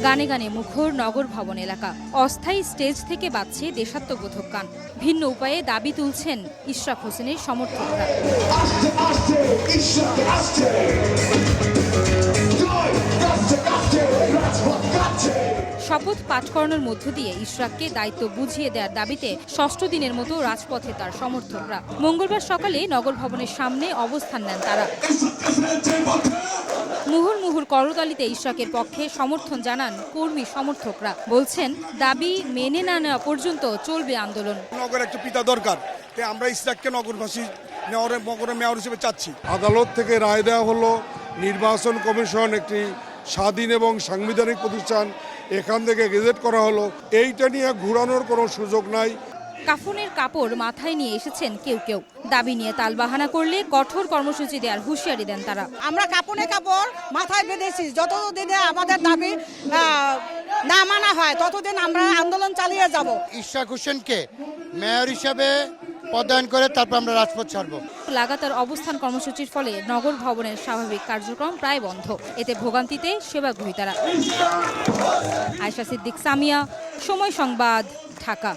গানে গানে মুখর নগর ভবন এলাকা। অস্থায়ী স্টেজ থেকে বাজছে দেশাত্মবোধক গান। ভিন্ন উপায়ে দাবি তুলছেন ইশরাক হোসেনের সমর্থকরা। শপথ পাঠ করানোর মধ্য দিয়ে ইশরাককে দায়িত্ব বুঝিয়ে দেওয়ার দাবিতে ষষ্ঠ দিনের মতো রাজপথে তার সমর্থকরা। মঙ্গলবার সকালে নগর ভবনের সামনে অবস্থান নেন তারা। মুহুর্মুহুর করতালিতে ইশরাকের পক্ষে সমর্থন জানান কর্মী সমর্থকরা। বলছেন, দাবি মেনে না নেওয়া পর্যন্ত চলবে আন্দোলন। নগর একটা পিতা দরকার, তাই আমরা ইশরাককে নগরবাসী নগরের মেয়র হিসেবে চাচ্ছি। আদালত থেকে রায় দেওয়া হলো নির্বাচন কমিশন একটি স্বাধীন এবং সাংবিধানিক প্রতিষ্ঠান, এখান থেকে গেজেট করা হলো। এইটা নিয়ে ঘুরানোর কোনো সুযোগ নাই। কাফনের কাপড় মাথায় নিয়ে এসেছেন কেউ কেউ। দাবি নিয়ে তালবাহানা করলে কঠোর কর্মসূচি দেওয়ার হুঁশিয়ারি দেন তারা। আমরা কাফনের কাপড় মাথায় বেঁধেছি, যতদিনে আমাদের দাবি না মানা হয় ততদিন আমরা আন্দোলন চালিয়ে যাব। ইশরাক হোসেনকে মেয়র হিসাবে পদায়ন করে তারপর আমরা রাজপথ ছাড়ব। লাগাতার অবস্থান কর্মসূচির ফলে নগর ভবনের স্বাভাবিক কার্যক্রম প্রায় বন্ধ। এতে ভোগান্তিতে সেবাগ্রহীতারা। আয়েশা সিদ্দিক, সামিয়া, সময় সংবাদ, ঢাকা।